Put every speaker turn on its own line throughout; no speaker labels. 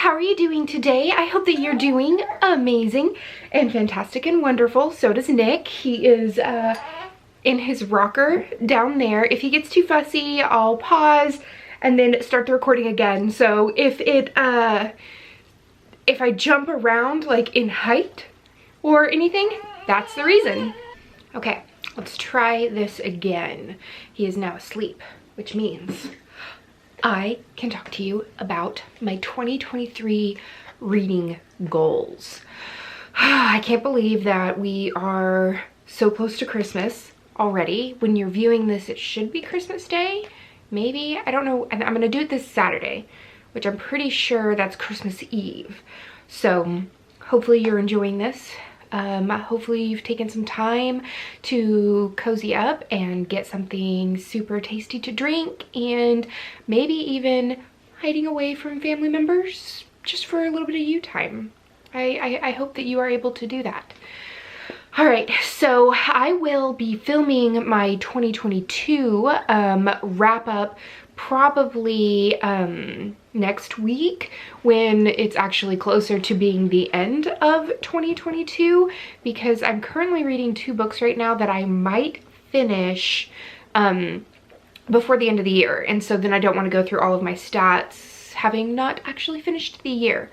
how are you doing today? I hope that you're doing amazing and fantastic and wonderful. So does Nick. He is in his rocker down there. If he gets too fussy, I'll pause and then start the recording again. So if I jump around like in height or anything, that's the reason. Okay, let's try this again. He is now asleep, which means I can talk to you about my 2023 reading goals. I can't believe that we are so close to Christmas already. When you're viewing this, it should be Christmas Day. Maybe, I don't know. And I'm gonna do it this Saturday, which I'm pretty sure that's Christmas Eve. So hopefully you're enjoying this. Hopefully you've taken some time to cozy up and get something super tasty to drink, and maybe even hiding away from family members just for a little bit of you time. I hope that you are able to do that. All right, so I will be filming my 2022 wrap up probably next week, when it's actually closer to being the end of 2022, because I'm currently reading 2 books right now that I might finish before the end of the year, and so then I don't want to go through all of my stats having not actually finished the year.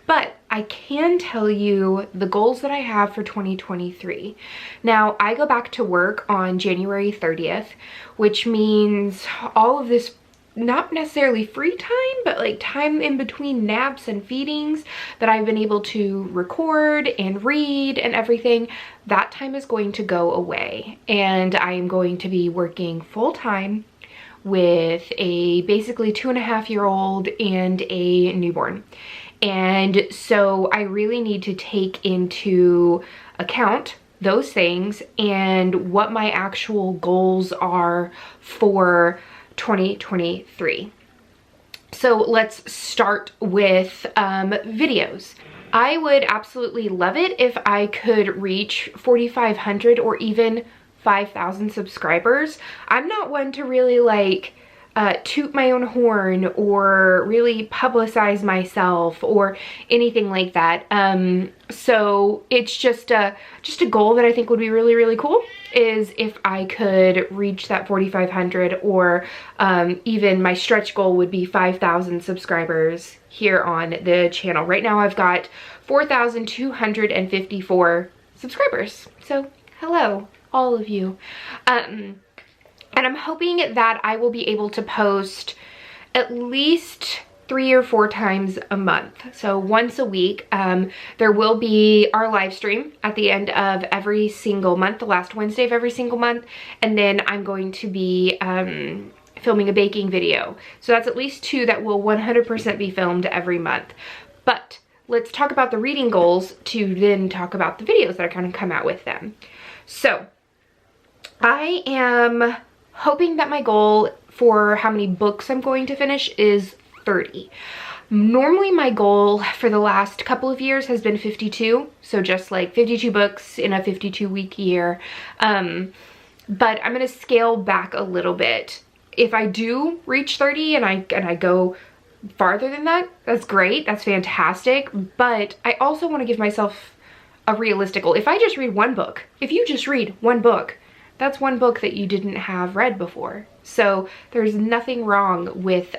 But I can tell you the goals that I have for 2023. Now, I go back to work on January 30th, which means all of this, not necessarily free time, but like time in between naps and feedings that I've been able to record and read and everything, that time is going to go away. And I am going to be working full time with a basically 2.5-year-old and a newborn. And so I really need to take into account those things and what my actual goals are for 2023. So let's start with videos. I would absolutely love it if I could reach 4,500 or even 5,000 subscribers. I'm not one to really like toot my own horn or really publicize myself or anything like that. So it's just a goal that I think would be really, really cool, is if I could reach that 4,500, or even my stretch goal would be 5,000 subscribers here on the channel. Right now I've got 4,254 subscribers. So hello, all of you. And I'm hoping that I will be able to post at least 3 or 4 times a month. So once a week. There will be our live stream at the end of every single month, the last Wednesday of every single month. And then I'm going to be filming a baking video. So that's at least 2 that will 100% be filmed every month. But let's talk about the reading goals to then talk about the videos that are going to come out with them. So I am hoping that my goal for how many books I'm going to finish is 30. Normally my goal for the last couple of years has been 52, so just like 52 books in a 52-week year. But I'm going to scale back a little bit. If I do reach 30 and I go farther than that, that's great, that's fantastic. But I also want to give myself a realistic goal. If I just read one book, if you just read one book, that's one book that you didn't have read before. So there's nothing wrong with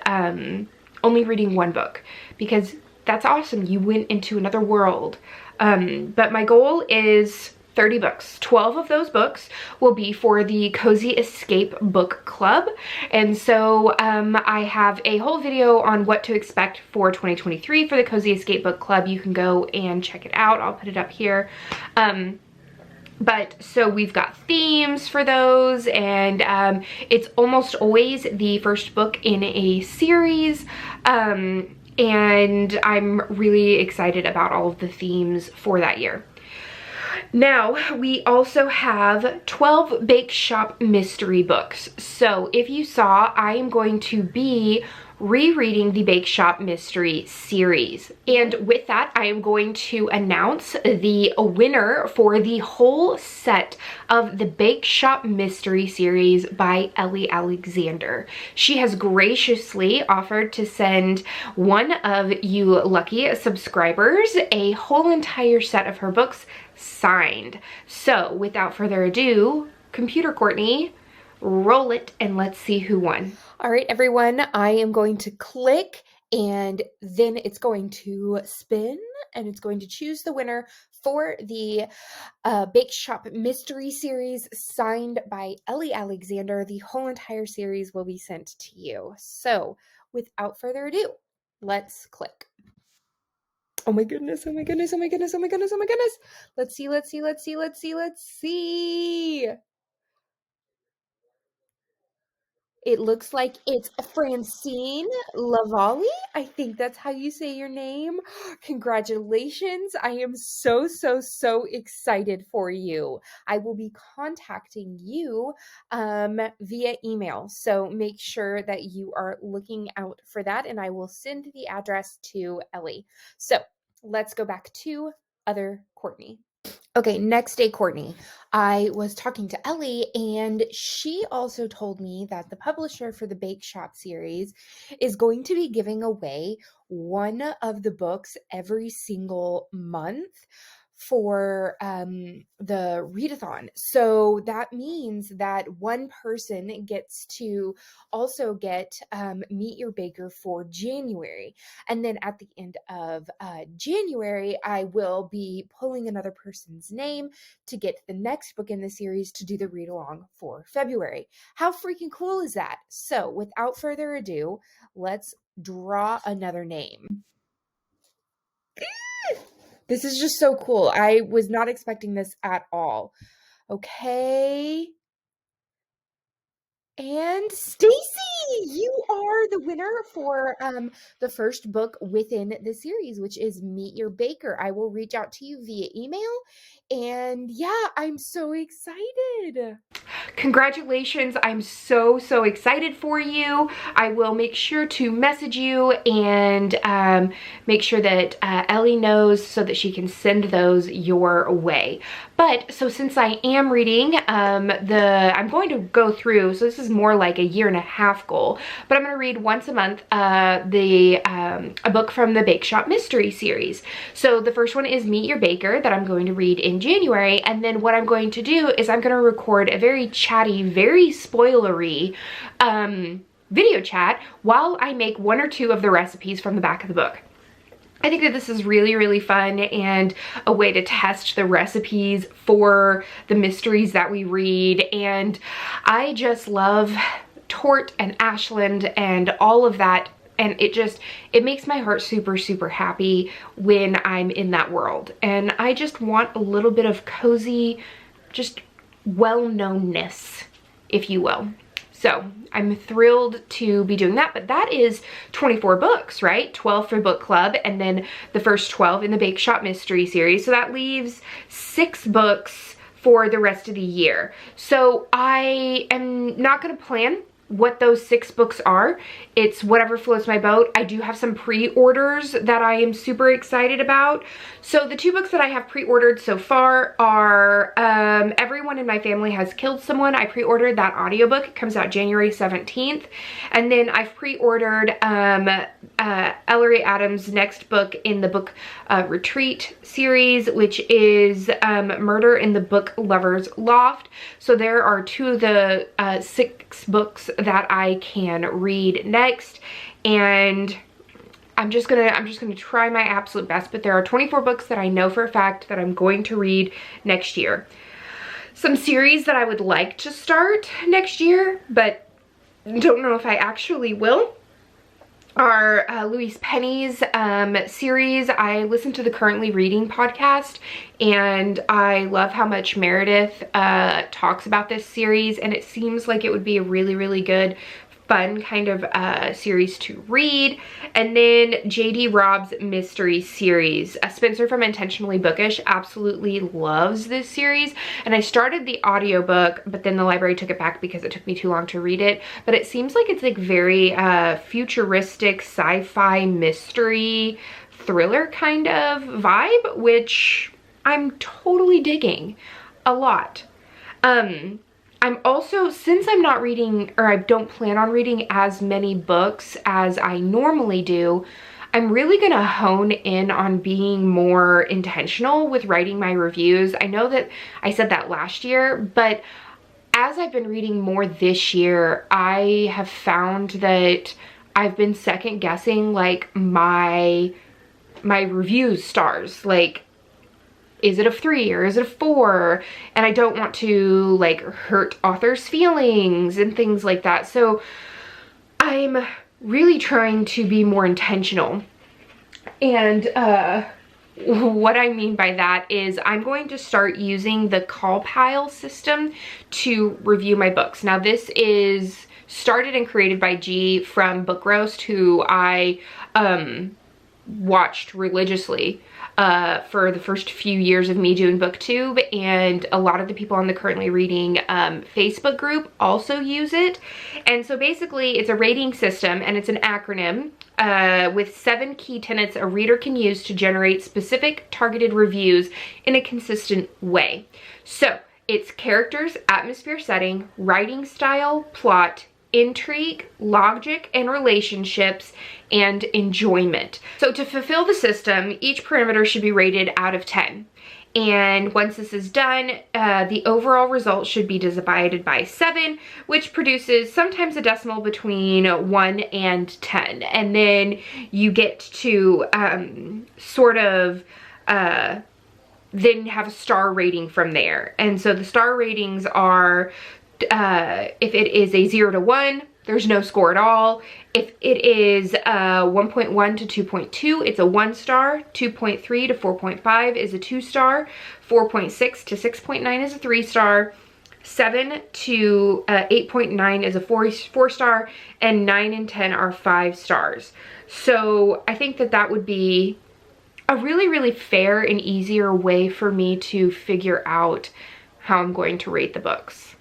only reading one book, because that's awesome. You went into another world. But my goal is 30 books. 12 of those books will be for the Cozy Escape Book Club. And so I have a whole video on what to expect for 2023 for the Cozy Escape Book Club. You can go and check it out. I'll put it up here. But so we've got themes for those, and it's almost always the first book in a series, and I'm really excited about all of the themes for that year. Now, we also have 12 Bake Shop mystery books. So if you saw, I am going to be rereading the Bake Shop Mystery series. And with that, I am going to announce the winner for the whole set of the Bake Shop Mystery series by Ellie Alexander. She has graciously offered to send one of you lucky subscribers a whole entire set of her books signed. So without further ado, computer Courtney, roll it and let's see who won. All right, everyone, I am going to click and then it's going to spin and it's going to choose the winner for the Bake Shop Mystery Series signed by Ellie Alexander. The whole entire series will be sent to you. So without further ado, let's click. Oh my goodness, oh my goodness, oh my goodness, oh my goodness, oh my goodness. Let's see, let's see, let's see, let's see, let's see. It looks like it's Francine Lavallee. I think that's how you say your name. Congratulations. I am so, so, so excited for you. I will be contacting you via email. So make sure that you are looking out for that and I will send the address to Ellie. So let's go back to other Courtney. Okay, next day, Courtney. I was talking to Ellie and she also told me that the publisher for the Bake Shop series is going to be giving away one of the books every single month for the readathon. So that means that one person gets to also get Meet Your Baker for January. And then at the end of January, I will be pulling another person's name to get the next book in the series to do the read along for February. How freaking cool is that? So without further ado, let's draw another name. This is just so cool. I was not expecting this at all. Okay. And Stacy, you are the winner for the first book within the series, which is Meet Your Baker. I will reach out to you via email. And yeah, I'm so excited. Congratulations. I'm so, so excited for you. I will make sure to message you and make sure that Ellie knows so that she can send those your way. But so since I am reading I'm going to go through, so this is more like a 1.5 year goal, but I'm going to read once a month a book from the Bake Shop Mystery series. So the first one is Meet Your Baker that I'm going to read in January, and then what I'm going to do is I'm going to record a very chatty, very spoilery video chat while I make 1 or 2 of the recipes from the back of the book. I think that this is really, really fun and a way to test the recipes for the mysteries that we read. And I just love Tort and Ashland and all of that. And it makes my heart super, super happy when I'm in that world. And I just want a little bit of cozy, just well-knownness, if you will. So I'm thrilled to be doing that, but that is 24 books, right? 12 for book club and then the first 12 in the Bake Shop Mystery series. So that leaves 6 books for the rest of the year. So I am not going to plan what those 6 books are. It's whatever floats my boat. I do have some pre-orders that I am super excited about. So the 2 books that I have pre-ordered so far are Everyone in My Family Has Killed Someone. I pre-ordered that audiobook. It comes out January 17th. And then I've pre-ordered Ellery Adams' next book in the book Retreat series, which is Murder in the Book Lover's Loft. So there are 2 of the 6 books that I can read next, and I'm just gonna try my absolute best. But there are 24 books that I know for a fact that I'm going to read next year. Some series that I would like to start next year, but don't know if I actually will, are Louise Penny's series. I listen to the Currently Reading podcast and I love how much Meredith talks about this series, and it seems like it would be a really, really good fun kind of series to read. And then J.D. Robb's mystery series. Spencer from Intentionally Bookish absolutely loves this series, and I started the audiobook, but then the library took it back because it took me too long to read it. But it seems like it's like very futuristic sci-fi mystery thriller kind of vibe, which I'm totally digging a lot. I'm also, since I'm not reading, or I don't plan on reading as many books as I normally do, I'm really gonna hone in on being more intentional with writing my reviews. I know that I said that last year, but as I've been reading more this year, I have found that I've been second guessing like my review stars. Like, is it a 3 or is it a 4? And I don't want to like hurt authors' feelings and things like that. So I'm really trying to be more intentional. And what I mean by that is I'm going to start using the call pile system to review my books. Now this is started and created by G from Book Roast, who I watched religiously for the first few years of me doing booktube, and a lot of the people on the Currently Reading Facebook group also use it. And so basically it's a rating system, and it's an acronym with 7 key tenets a reader can use to generate specific targeted reviews in a consistent way. So it's characters, atmosphere, setting, writing style, plot, intrigue, logic and relationships, and enjoyment. So to fulfill the system, each parameter should be rated out of 10. And once this is done, the overall result should be divided by 7, which produces sometimes a decimal between 1 and 10. And then you get to sort of then have a star rating from there. And so the star ratings are, if it is a 0 to 1, there's no score at all. If it is 1.1 to 2.2, it's a 1 star. 2.3 to 4.5 is a 2 star. 4.6 to 6.9 is a 3 star. 7 to 8.9 is a 4 star. And 9 and 10 are 5 stars. So I think that that would be a really, really fair and easier way for me to figure out how I'm going to rate the books.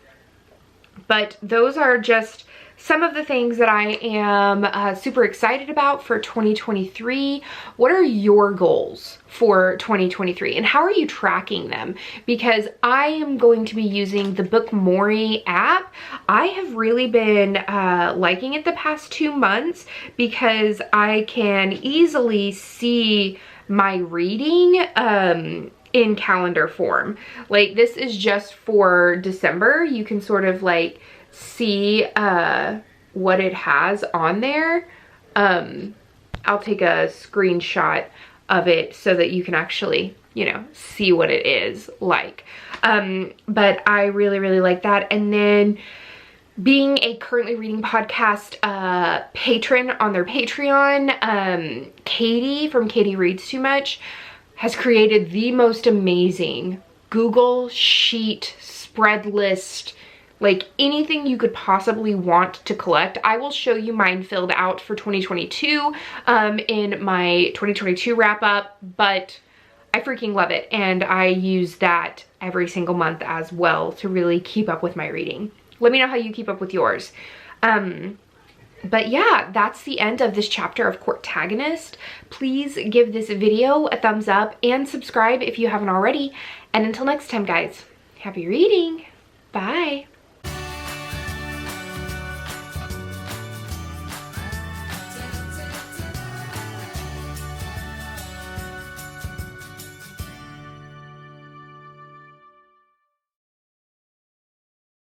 But those are just some of the things that I am super excited about for 2023. What are your goals for 2023 and how are you tracking them? Because I am going to be using the Bookmori app. I have really been liking it the past 2 months because I can easily see my reading in calendar form. Like, this is just for December. You can sort of like see what it has on there. I'll take a screenshot of it so that you can actually, you know, see what it is like. But I really, really like that. And then being a Currently Reading podcast patron on their Patreon, Katie from Katie Reads Too Much has created the most amazing Google Sheet spread list, like anything you could possibly want to collect. I will show you mine filled out for 2022 in my 2022 wrap up, but I freaking love it. And I use that every single month as well to really keep up with my reading. Let me know how you keep up with yours. But yeah, that's the end of this chapter of Courtagonist. Please give this video a thumbs up and subscribe if you haven't already. And until next time, guys, happy reading. Bye.